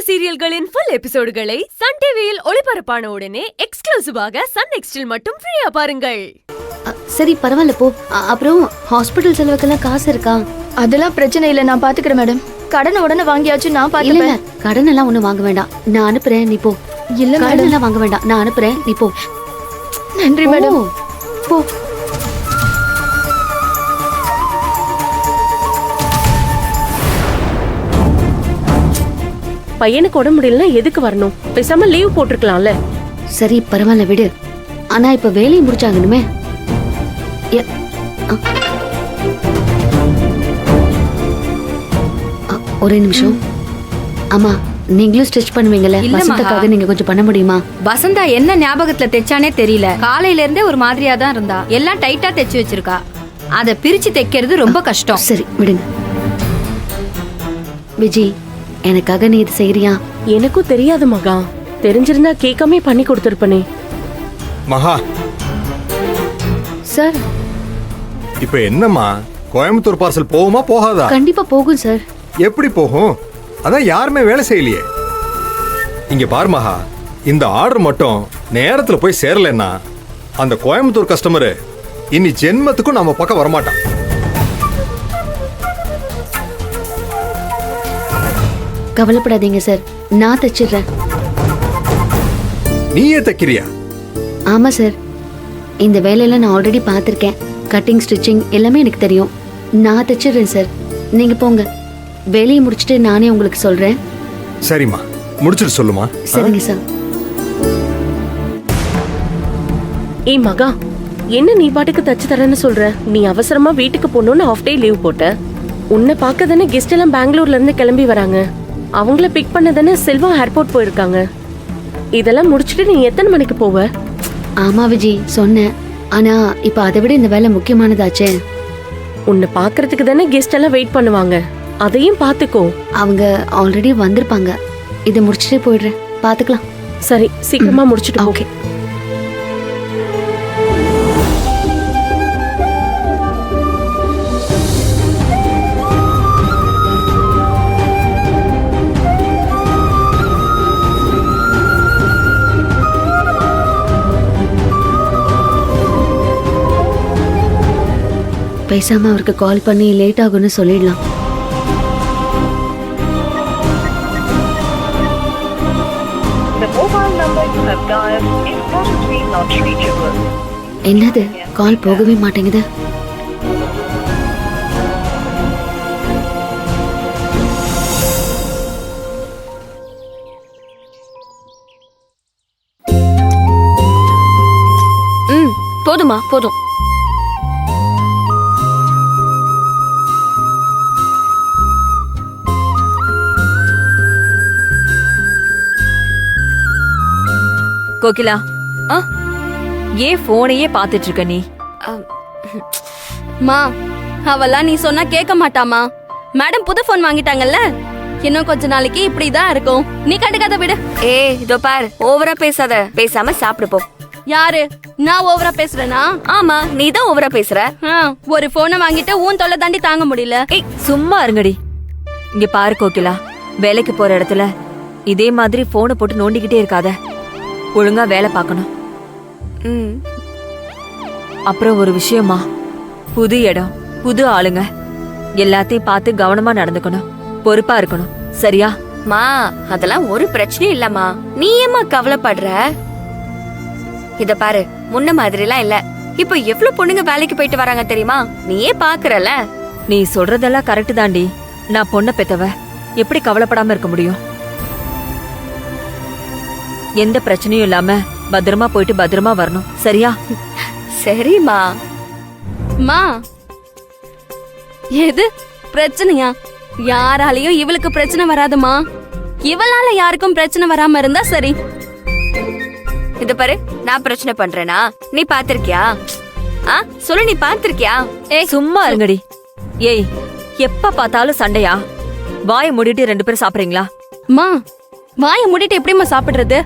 சீரியல்களின் full எபிசோடுகளை Sun டிவியில் ஒளிபரப்பான உடனே எக்ஸ்க்ளூசிவாக சன் நெக்ஸ்டில் மட்டும் ஃப்ரீயா பாருங்கள். சரி பரவாயில்ல போ. அப்புறம் ஹாஸ்பிடல் செலவுக்கெல்லாம் காசு இருக்கா? அதெல்லாம் பிரச்சனை இல்ல, நான் பாத்துக்கிறேன் மேடம். கடனை உடனே வாங்கியாச்சு, நான் பாத்துக்கிறேன். கடன் எல்லாம் ஒண்ணும் வாங்க வேண்டாம், நான் அனுப்புறேன், நீ போ. இல்ல கடன் எல்லாம் வாங்க வேண்டாம், நான் அனுப்புறேன், நீ போ. நன்றி மேடம். போ. பையனுக்கு உடம்பு முடியலன்னா எதுக்கு வரணும்? பேசாம லீவ் போட்டுருக்கலாம்ல. சரி பரவாயில்ல விடு. ஆனா இப்ப வேலையை முடிச்சாங்கணுமே. ஒரே நிமிஷம். ஆமா, நீங்களும் ஸ்டிச் பண்ணுவீங்கல்ல? வசந்தக்காக நீங்க கொஞ்சம் பண்ண முடியுமா? வசந்தா என்ன ஞாபகத்துல தைச்சானே தெரியல. காலையில இருந்தே ஒரு மாதிரியா தான் இருந்தா. எல்லாம் டைட்டா தைச்சு வச்சிருக்கா. அத பிரிச்சு தைக்கிறது ரொம்ப கஷ்டம். சரி விடுங்க. விஜி, எனக்காக நீ இது செய்யறியா? எனக்கும் தெரியாது மகா. தெரிஞ்சிருந்தா கேட்காம பண்ணி கொடுத்திருப்பனே. மகா சார், இப்ப என்னம்மா, கோயம்புத்தூர் பார்சல் போகுமா போகாதா? கண்டிப்பா போகும் சார். எப்படி போகும்? அதான் யாருமே வேலை செய்யலையே. இங்க பாரு மகா, இந்த ஆர்டர் மட்டும் நேரத்துல போய் சேரலன்னா அந்த கோயம்புத்தூர் கஸ்டமர் இனி ஜென்மத்துக்கும் நம்ம பக்கம் வரமாட்டான். கவலைப்படாதீங்க சார், நான் தச்சிடுறேன். நீயே தைக்கிறியா? ஆமா சார், இந்த வேலையெல்லாம் நான் ஆல்ரெடி பார்த்துருக்கேன். கட்டிங் ஸ்டிச்சிங் எல்லாமே எனக்கு தெரியும். நான் தச்சிடுறேன் சார், நீங்க போங்க. வேலையை முடிச்சுட்டு நானே உங்களுக்கு சொல்றேன். சரிம்மா, முடிச்சிட்டு சொல்லுமா. சரிங்க சார். ஏய் மகா, என்ன நீ பாட்டுக்கு தச்சு தரேன்னு சொல்ற? நீ அவசரமா வீட்டுக்கு போகணும்னு ஹாஃப் டே லீவ் போட்ட. உன்னை பார்க்க தானே கெஸ்ட் எல்லாம் பெங்களூர்ல இருந்து கிளம்பி வராங்க. அவங்கள பிக் பண்ண தானே செல்வா ஏர்போர்ட் போயிருக்காங்க. இதெல்லாம் முடிச்சிட்டு நீ எத்தனை மணிக்கு போவ? ஆமா விஜி, சொன்னேன். ஆனா இப்ப அதை விட இந்த வேலை முக்கியமானதாச்சே. உன்னை பாக்குறதுக்கு தானே கெஸ்ட் எல்லாம் வெயிட் பண்ணுவாங்க. அதையும் பாத்துக்கோ. அவங்க ஆல்ரெடி வந்திருப்பாங்க. இதை முடிச்சுட்டு போயிடுறேன், பாத்துக்கலாம். சரி, சீக்கிரமா முடிச்சிட்டு ஓகே. பேசாம அவருக்கு கால் பண்ணி லேட் ஆகும்னு சொல்லிடலாம். என்னது, கால் போகவே மாட்டேங்குது. போதுமா, போதும். கோகிலா, ஏன் போனையே பாத்துட்டு இருக்க நீ? மா, அவெல்லாம் நீ சொன்னா கேட்க மாட்டாமா. மேடம் புது போன் வாங்கிட்டாங்கல்ல, இன்னும் கொஞ்ச நாளைக்கு இப்படிதான் இருக்கும். நீ கண்டுக்காத விடு. இதோ பாரு, ஓவரா பேசாத. பேசாம சாப்பிடு போ. யாரு? நான் ஓவரா பேசுறேனா? ஆமா, நீ தான் ஓவரா பேசுற. ஒரு போனை வாங்கிட்டு ஊன் தொல்லை தாண்டி தாங்க முடியல. சும்மா இருங்கடி. இங்க பாரு கோகிலா, வேலைக்கு போற இடத்துல இதே மாதிரி போனை போட்டு நோண்டிக்கிட்டே இருக்காத. ஒழுங்கா வேலை பார்க்கணும். அப்புறம் ஒரு விஷயமா, புது இடம், புது ஆளுங்க, எல்லாத்தையும் பார்த்து கவனமா நடந்துக்கணும். பொறுப்பா இருக்கணும், சரியா? மா, அதெல்லாம் ஒரு பிரச்சனையும் இல்லம்மா. நீ ஏமா கவலைப்படுற? இத பாரு, முன்ன மாதிரி எல்லாம் இல்ல. இப்ப எவ்வளவு பொண்ணுங்க வேலைக்கு போயிட்டு வராங்க தெரியுமா? நீயே பாக்குறல. நீ சொல்றதெல்லாம் கரெக்ட் தாண்டி. நான் பொண்ணை பெத்தவ, எப்படி கவலைப்படாம இருக்க முடியும்? எந்த பிரச்சனையும் இல்லாம பத்திரமா போயிட்டு பத்திரமா வரணும், சரியா? சரிம்மா. மா, எது பிரச்சனையா? யாராலையும் இவளுக்கு பிரச்சனை வராதுமா. இவளால யாருக்கும் பிரச்சனை வராம இருந்தா சரி. இத பாரு, நான் பிரச்சனை பண்றேனா? நீ பாத்திருக்கியா? சொல்லு, நீ பாத்திருக்கியா? சும்மா இருங்கடி. ஏய், எப்ப பார்த்தாலும் சண்டையா? வாயை மூடிட்டு 2 பேரும் சாப்பிடுறீங்களா? மா, வாயை மூடிட்டு எப்படிமா சாப்பிடுறது?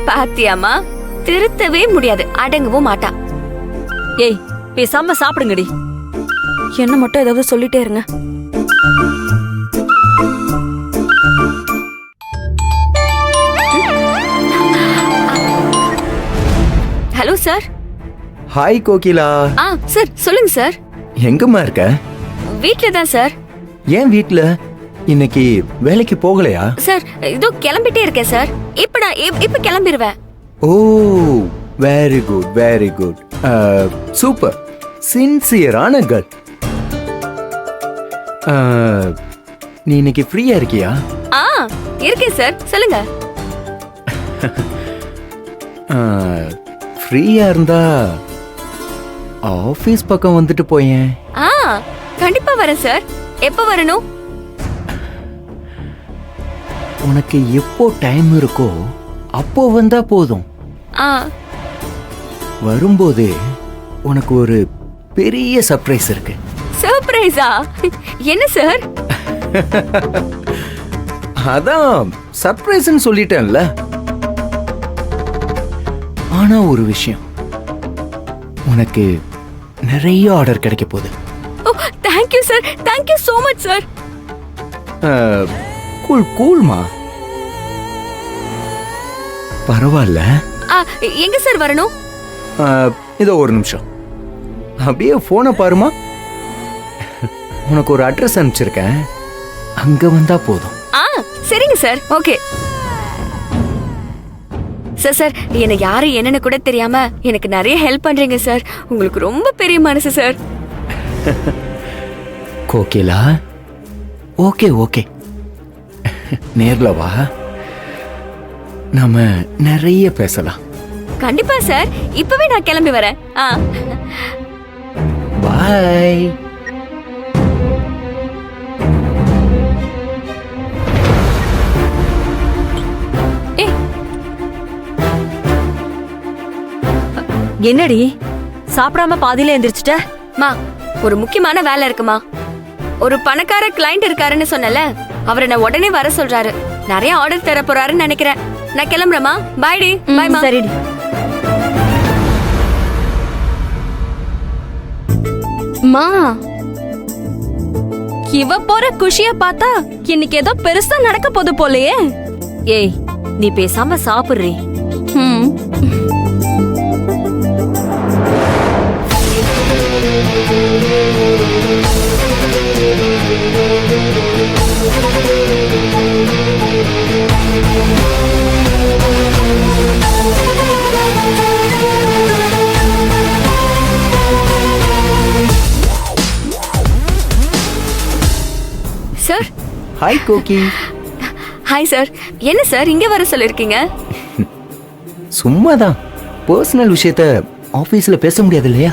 பாத்தியாமா, திருத்தவே முடியாது, அடங்கவும் மாட்டா. ஏய், பேசாம சாப்பிடுங்கடி. என்ன மட்டும் ஏதாவது சொல்லிட்டே இருங்க. சார். ஹாய் கோகிலா. சார் சொல்லுங்க சார். எங்கம்மா இருக்க? வீட்ல தான் சார். ஏன் வீட்ல? இன்னைக்கு வேலைக்கு போகலையா? சார் இதோ கிளம்பிட்டே இருக்கேன் சார். இப்ப கிளம்பிடுவேன். Oh very good very good. Super சின்சியரான கேர்ள். நீ இன்னைக்கு ஃப்ரீயா இருக்கியா? இருக்கேன் சார், சொல்லுங்க. ஃப்ரீயா இருந்தா ஆபீஸ் பக்கம் வந்துட்டு போயேன். கண்டிப்பா வரேன் சார். எப்ப வரணும்? உனக்கு எப்போ டைம் இருக்கோ அப்போ வந்தா போதும். வரும்போது உனக்கு ஒரு பெரிய சர்ப்ரைஸ் இருக்கு. சர்ப்ரைஸா? என்ன சார்? அதான் சர்ப்ரைஸ்னு சொல்லிட்டேன்ல. ஆனா ஒரு விஷயம், உனக்கு நிறைய ஆர்டர் கிடைக்க போகுது. Oh thank you sir, thank you so much sir. கூல்மா. பரவாயில்ல. எங்க சார் வரணும்? இதோ ஒரு நிமிஷம், அப்படியே போனை பாருமா. உனக்கு ஒரு அட்ரஸ் அனுப்பிச்சிருக்கேன், அங்க வந்தா போதும். சரிங்க சார், ஓகே. சார் என்ன யாரு என்னன்னு கூட தெரியாம எனக்கு நிறைய ஹெல்ப் பண்றீங்க சார். உங்களுக்கு ரொம்ப பெரிய மனசு சார். கோகிலா, ஓகே ஓகே, நேர்ல வா, நாம நிறைய பேசலாம். கண்டிப்பா சார், இப்பவே நான் கிளம்பி வரேன். பாய். என்னடி சாப்பிடாம பாதியில எந்திரிச்சிட்ட? மா ஒரு முக்கியமான வேலை இருக்குமா. ஒரு பணக்கார கிளையண்ட் இருக்காருன்னு சொன்னல, அவரை நான் உடனே வர சொல்றாரு. நிறைய ஆர்டர் தர போறாருன்னு நினைக்கிறேன். நான் கிளம்புறேமா. பாய் டி. பாய் மா. சரிடி. மா, இவ போற குஷிய பார்த்தா இன்னைக்கு ஏதோ பெருசா நடக்க போகுது போலயே. ஏய், நீ பேசாம சாப்பிடுறீ. Sir. Hi Gogi. Hi sir. என்ன சார் இங்க வர சொல்லிருக்கீங்க? சும்மாதான், பர்சனல் விஷயத்த ஆபீஸ்ல பேச முடியாது இல்லையா?